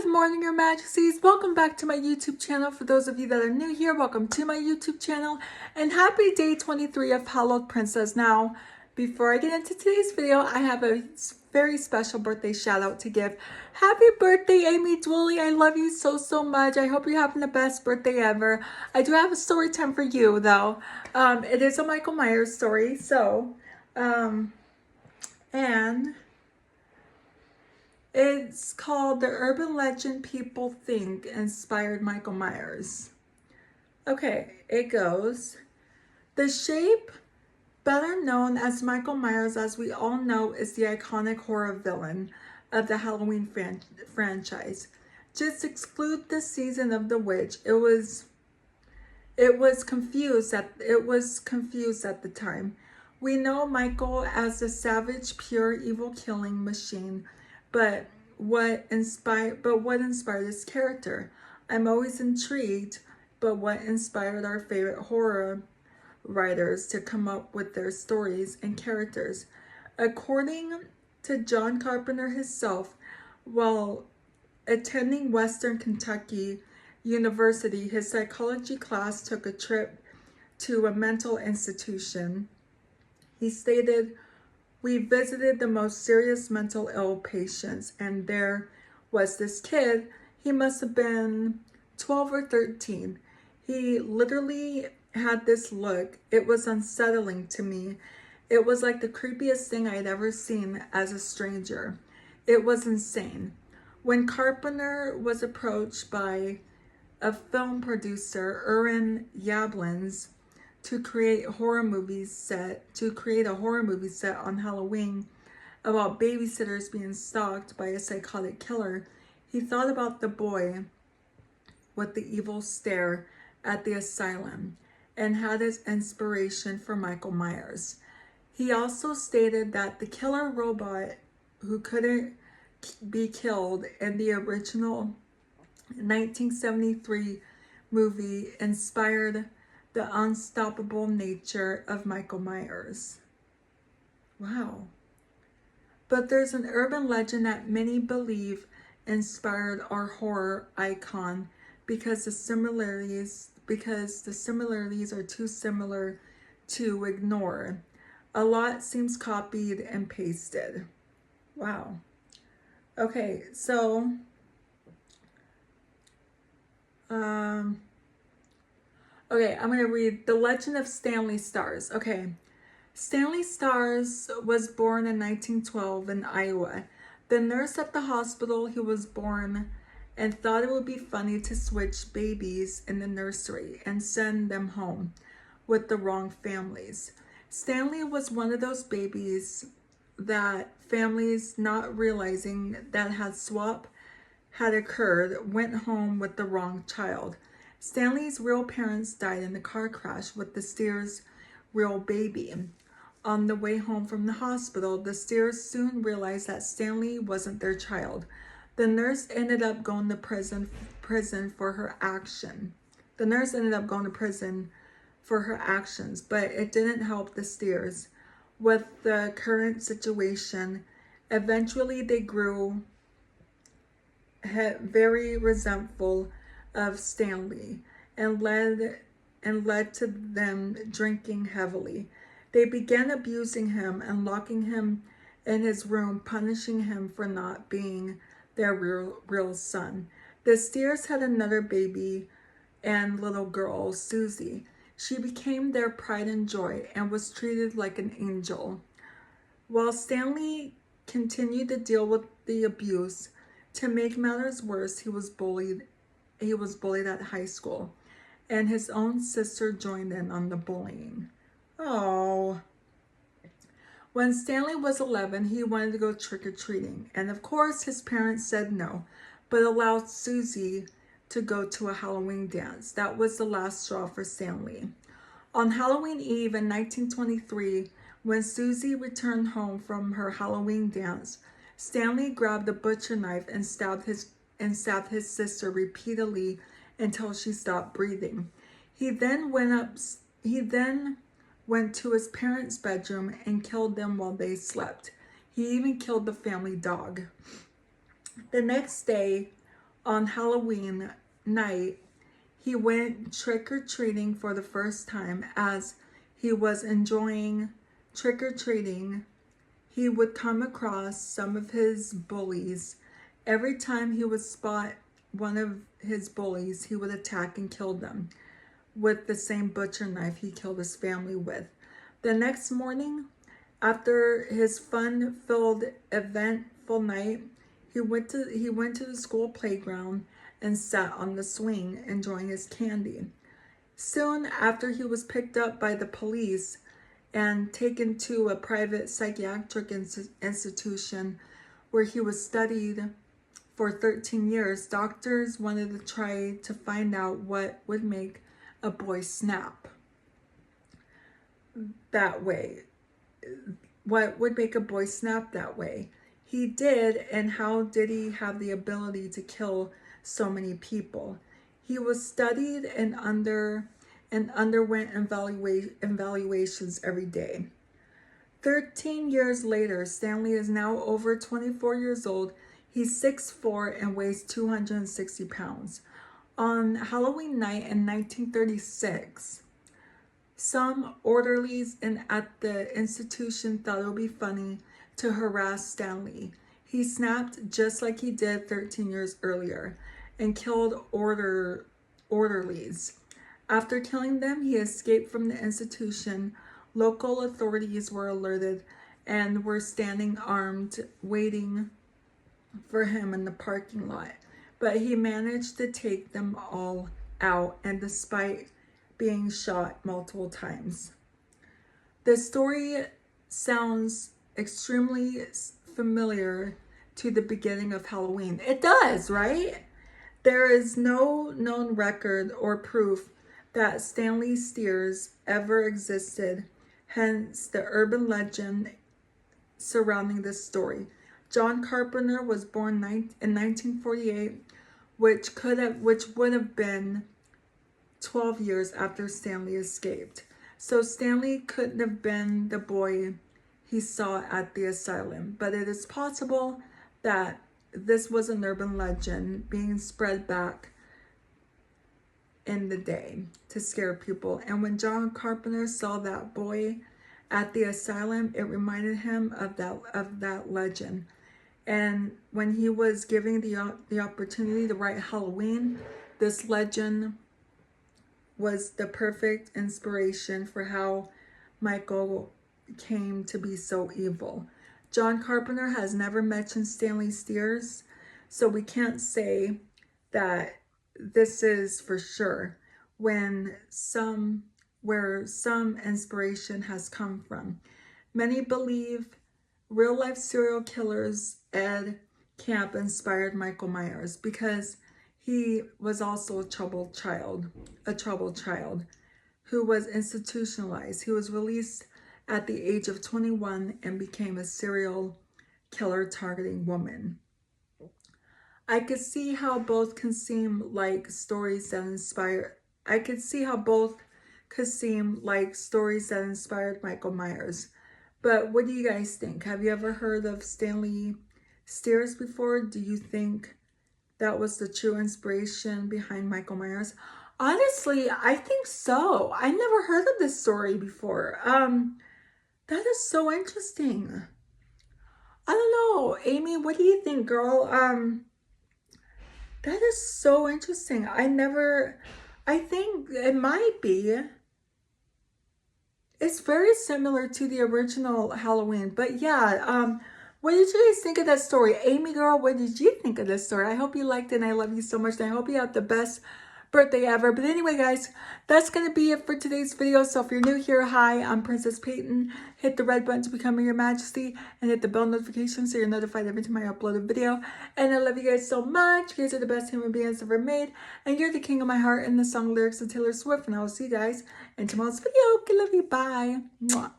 Good morning, Your Majesties. Welcome back to my YouTube channel. For those of you that are new here, welcome to my YouTube channel. And happy day 23 of Hallowed Princess. Now, before I get into today's video, I have a very special birthday shout out to give. Happy birthday, Amy Dwelly. I love you so, so much. I hope you're having the best birthday ever. I do have a story time for you, though. It is a Michael Myers story. And it's called The Urban Legend People Think Inspired Michael Myers. Okay, it goes. The shape, better known as Michael Myers, as we all know, is the iconic horror villain of the Halloween franchise. Just exclude the season of the witch. It was confused at the time. We know Michael as a savage, pure evil killing machine. But what inspired his character? I'm always intrigued, but what inspired our favorite horror writers to come up with their stories and characters? According to John Carpenter himself, while attending Western Kentucky University, his psychology class took a trip to a mental institution. He stated, "We visited the most serious mental ill patients, and there was this kid. He must have been 12 or 13. He literally had this look. It was unsettling to me. It was like the creepiest thing I'd ever seen as a stranger. It was insane." When Carpenter was approached by a film producer, Irwin Yablans, to create a horror movie set on Halloween about babysitters being stalked by a psychotic killer, he thought about the boy with the evil stare at the asylum and had his inspiration for Michael Myers. He also stated that the killer robot who couldn't be killed in the original 1973 movie inspired the unstoppable nature of Michael Myers. Wow. But there's an urban legend that many believe inspired our horror icon because the similarities are too similar to ignore. A lot seems copied and pasted. Wow. Okay, so okay, I'm going to read The Legend of Stanley Stars. Okay. Stanley Stars was born in 1912 in Iowa. The nurse at the hospital he was born and thought it would be funny to switch babies in the nursery and send them home with the wrong families. Stanley was one of those babies that families, not realizing that swap had occurred, went home with the wrong child. Stanley's real parents died in a car crash with the Steers' real baby. On the way home from the hospital, the Steers soon realized that Stanley wasn't their child. The nurse ended up going to prison for her action. The nurse ended up going to prison for her actions, but it didn't help the Steers with the current situation. Eventually, they grew very resentful of Stanley and led to them drinking heavily. They began abusing him and locking him in his room, punishing him for not being their real son. The Steers had another baby and little girl, Susie. She became their pride and joy and was treated like an angel. While Stanley continued to deal with the abuse, to make matters worse, he was bullied at high school, and his own sister joined in on the bullying. Oh. When Stanley was 11, he wanted to go trick-or-treating, and of course his parents said no, but allowed Susie to go to a Halloween dance. That was the last straw for Stanley. On Halloween Eve in 1923, when Susie returned home from her Halloween dance, Stanley grabbed a butcher knife and stabbed his sister repeatedly until she stopped breathing. He then went to his parents' bedroom and killed them while they slept. He even killed the family dog. The next day, on Halloween night, he went trick-or-treating for the first time. As he was enjoying trick-or-treating, he would come across some of his bullies. Every time he would spot one of his bullies, he would attack and kill them with the same butcher knife he killed his family with. The next morning, after his fun-filled, eventful night, he went to the school playground and sat on the swing, enjoying his candy. Soon after, he was picked up by the police and taken to a private psychiatric institution where he was studied for 13 years. Doctors wanted to try to find out what would make a boy snap that way. What would make a boy snap that way? He did, and how did he have the ability to kill so many people? He was studied and underwent evaluations every day. 13 years later, Stanley is now over 24 years old. He's 6'4" and weighs 260 pounds. On Halloween night in 1936, some orderlies at the institution thought it would be funny to harass Stanley. He snapped just like he did 13 years earlier and killed orderlies. After killing them, he escaped from the institution. Local authorities were alerted and were standing armed, waiting for him in the parking lot. But he managed to take them all out, and despite being shot multiple times. The story sounds extremely familiar to the beginning of Halloween. It does, right? There is no known record or proof that Stanley Steers ever existed, hence the urban legend surrounding this story. John Carpenter was born in 1948, which would have been 12 years after Stanley escaped. So Stanley couldn't have been the boy he saw at the asylum, but it is possible that this was an urban legend being spread back in the day to scare people. And when John Carpenter saw that boy at the asylum, it reminded him of that legend. And when he was giving the opportunity to write Halloween, this legend was the perfect inspiration for how Michael came to be so evil. John Carpenter has never mentioned Stanley Steers, so we can't say that this is for sure where some inspiration has come from. Many believe real-life serial killers Ed Camp inspired Michael Myers because he was also a troubled child who was institutionalized. He was released at the age of 21 and became a serial killer targeting women. I could see how both can seem like stories that inspired Michael Myers. But what do you guys think? Have you ever heard of Stanley Steers before? Do you think that was the true inspiration behind Michael Myers? Honestly, I think so. I never heard of this story before. That is so interesting. I don't know. Amy, what do you think, girl? That is so interesting. I think it might be. It's very similar to the original Halloween. But yeah, what did you guys think of that story? Amy, girl, what did you think of this story? I hope you liked it, and I love you so much. And I hope you have the best birthday ever. But anyway, guys, that's going to be it for today's video. So if you're new here, hi, I'm Princess Peyton. Hit the red button to become Your Majesty and hit the bell notification so you're notified every time I upload a video. And I love you guys so much. You guys are the best human beings ever made. And you're the king of my heart, and the song lyrics of Taylor Swift. And I will see you guys in tomorrow's video. I love you. Bye. Mwah.